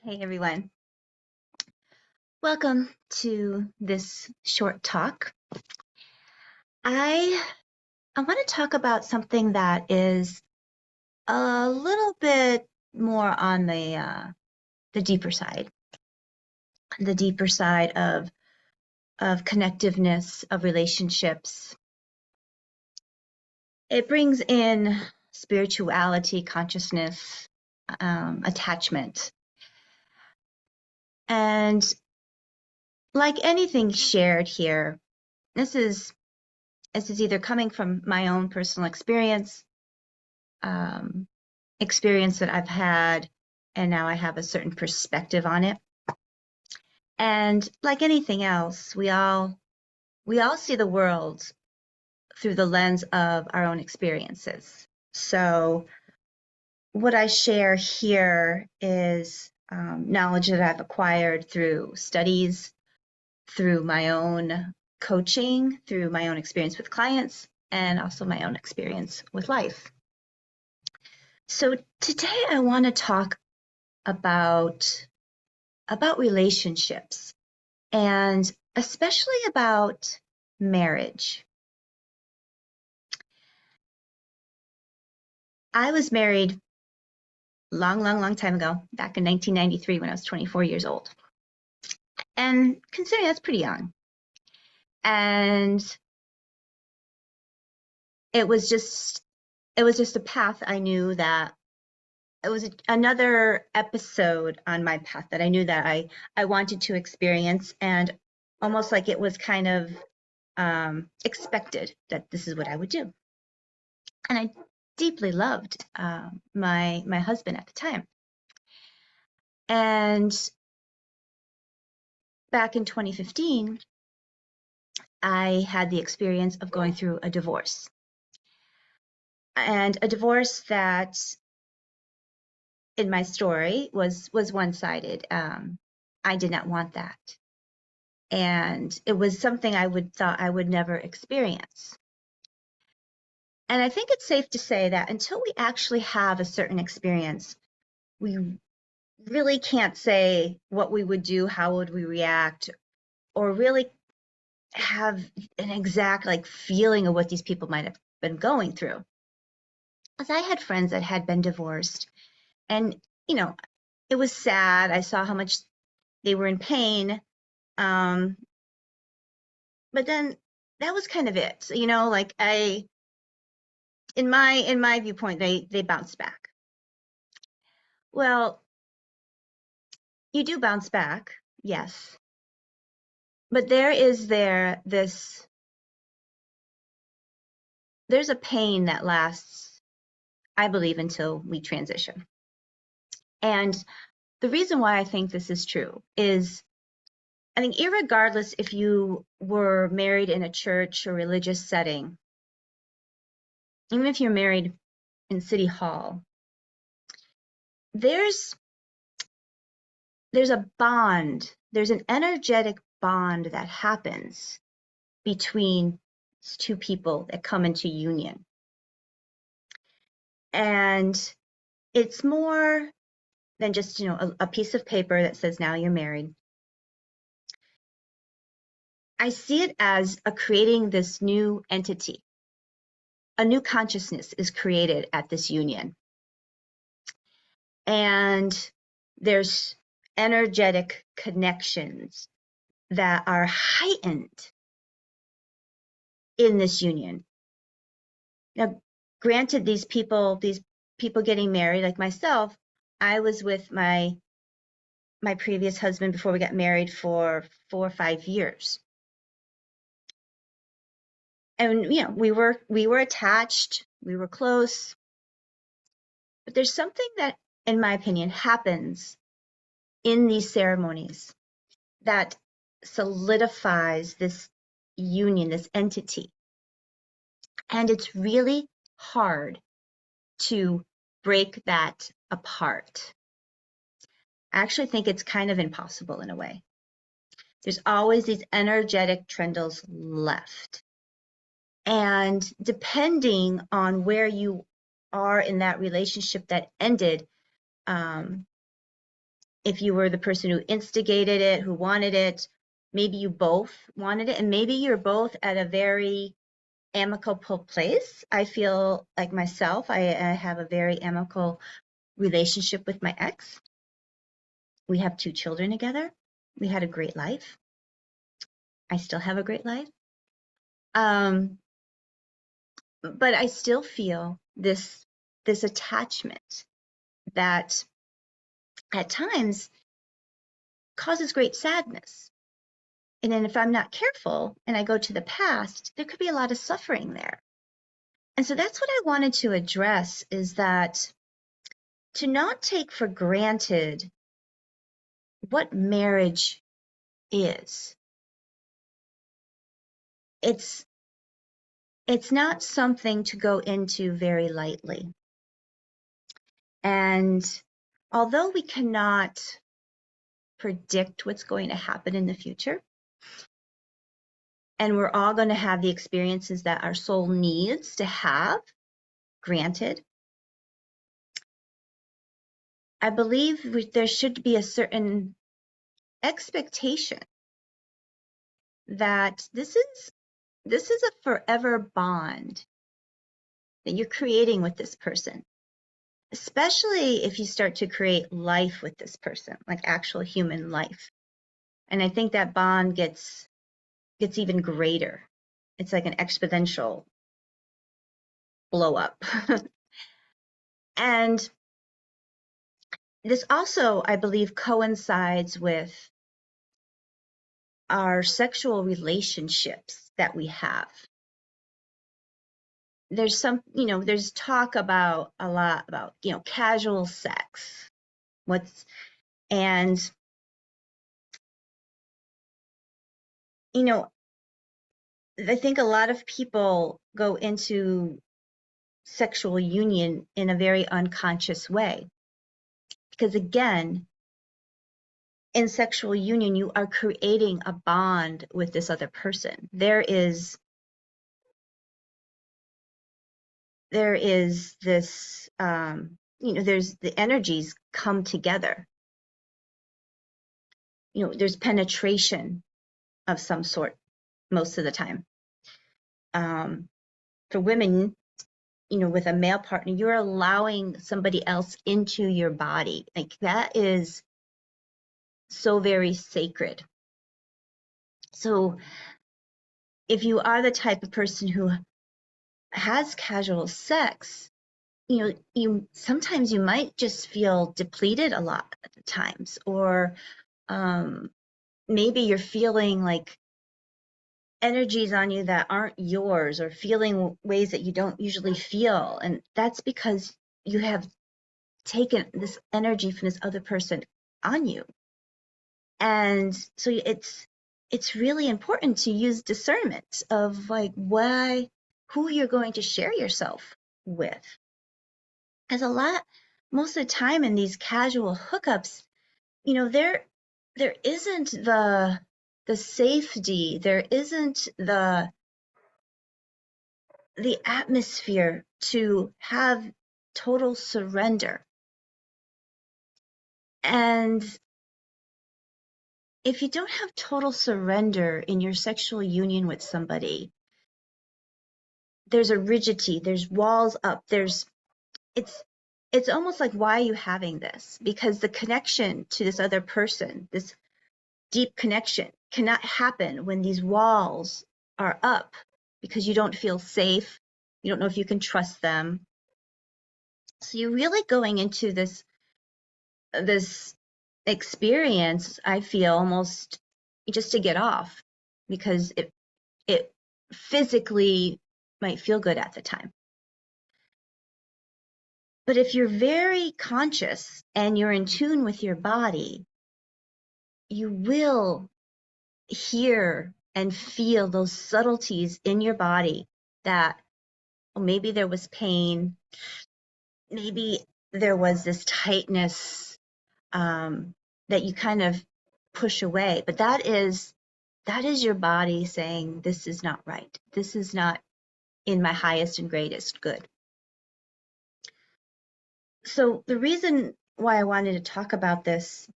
Hey everyone, welcome to this short talk. I I want to talk about something that is a little bit more on the deeper side of connectiveness, of relationships. It brings in spirituality, consciousness, attachment, and like anything shared here, this is this is either coming from my own personal um, experience that I've had, and now I have a certain perspective on it. And like anything else, we all see the world through the lens of our own experiences. So what I share here is knowledge that I've acquired through studies, through my own coaching, through my own experience with clients, and also my own experience with life. So today I want to talk about relationships and especially about marriage. I was married long time ago, back in 1993 when I was 24 years old. And considering that's pretty young. And it was just a path I knew that it was another episode on my path that I knew that I wanted to experience, and almost like it was kind of expected that this is what I would do. And I deeply loved my husband at the time. And back in 2015, I had the experience of going through a divorce, and a divorce that, in my story, was one-sided. I did not want that, and it was something thought I would never experience. And I think it's safe to say that until we actually have a certain experience, we really can't say what we would do, how would we react, or really have an exact feeling of what these people might have been going through. As I had friends that had been divorced, and it was sad. I saw how much they were in pain. Um, but then that was kind of it. Like in my viewpoint, they bounced back. Well, you do bounce back, yes. But there's a pain that lasts, I believe, until we transition. And the reason why I think this is true is, I think, irregardless if you were married in a church or religious setting, even if you're married in City Hall, there's a bond, there's an energetic bond that happens between two people that come into union. And it's more than just, a piece of paper that says now you're married. I see it as creating this new entity. A new consciousness is created at this union. And there's energetic connections that are heightened in this union. Now, granted, these people getting married, like myself, I was with my previous husband before we got married for 4 or 5 years. And we were attached, we were close. But there's something that, in my opinion, happens in these ceremonies that solidifies this union, this entity. And it's really hard to break that apart. I actually think it's kind of impossible in a way. There's always these energetic trendles left. And depending on where you are in that relationship that ended, if you were the person who instigated it, who wanted it, maybe you both wanted it, and maybe you're both at a very amicable place. I feel like myself, I have a very amicable relationship with my ex. We have 2 children together. We had a great life. I still have a great life. But I still feel this attachment that at times causes great sadness. And then if I'm not careful and I go to the past, there could be a lot of suffering there. And so that's what I wanted to address, is that to not take for granted what marriage is. It's not something to go into very lightly. And although we cannot predict what's going to happen in the future, and we're all going to have the experiences that our soul needs to have, granted, I believe there should be a certain expectation that this is a forever bond that you're creating with this person, especially if you start to create life with this person, like actual human life. And I think that bond gets even greater. It's like an exponential blow up. And this also, I believe, coincides with our sexual relationships that we have. There's there's talk about a lot about, casual sex. And, I think a lot of people go into sexual union in a very unconscious way. Because again, in sexual union, you are creating a bond with this other person. There is this, there's the energies come together. There's penetration of some sort most of the time. For women, with a male partner, you're allowing somebody else into your body. Like, that is so very sacred. So if you are the type of person who has casual sex, you sometimes you might just feel depleted a lot at the times, or maybe you're feeling like energies on you that aren't yours, or feeling ways that you don't usually feel, and that's because you have taken this energy from this other person on you. And so it's really important to use discernment of like who you're going to share yourself with. As most of the time in these casual hookups, there isn't the safety, there isn't the atmosphere to have total surrender. And if you don't have total surrender in your sexual union with somebody, there's a rigidity, there's walls up, it's almost like, why are you having this? Because the connection to this other person, this deep connection, cannot happen when these walls are up, because you don't feel safe, you don't know if you can trust them. So you're really going into this experience, I feel, almost just to get off, because it physically might feel good at the time. But if you're very conscious and you're in tune with your body, you will hear and feel those subtleties in your body that, maybe there was pain, maybe there was this tightness that you kind of push away. But that is your body saying, this is not right. This is not in my highest and greatest good. So the reason why I wanted to talk about this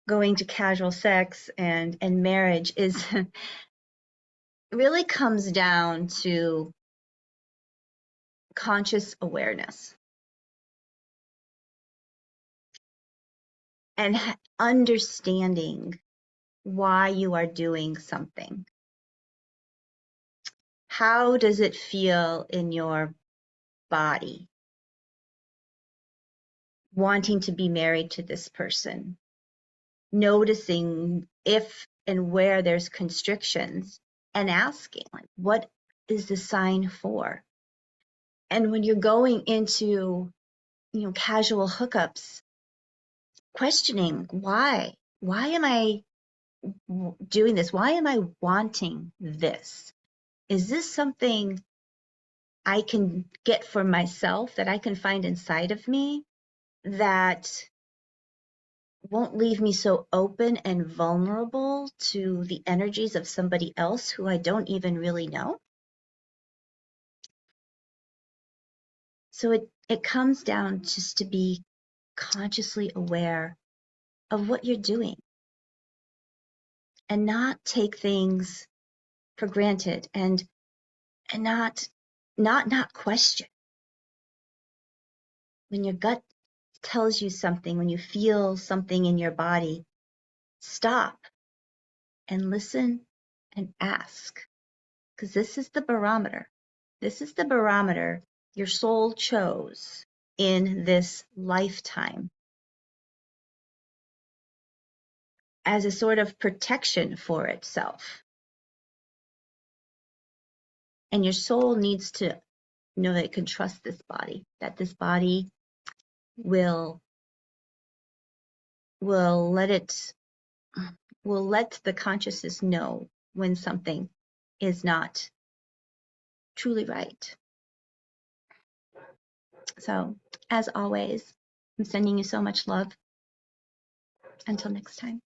going to casual sex and marriage is really comes down to conscious awareness and understanding why you are doing something. How does it feel in your body wanting to be married to this person? Noticing if and where there's constrictions and asking, like, what is the sign for? And when you're going into, casual hookups, questioning why? Why am I doing this? Why am I wanting this? Is this something I can get for myself, that I can find inside of me, that won't leave me so open and vulnerable to the energies of somebody else who I don't even really know? So it comes down just to be consciously aware of what you're doing and not take things for granted, and not question. When your gut tells you something, when you feel something in your body, stop and listen and ask, because this is the barometer. This is the barometer your soul chose in this lifetime as a sort of protection for itself. And your soul needs to know that it can trust this body, that this body will let it will let the consciousness know when something is not truly right. So, as always, I'm sending you so much love. Until next time.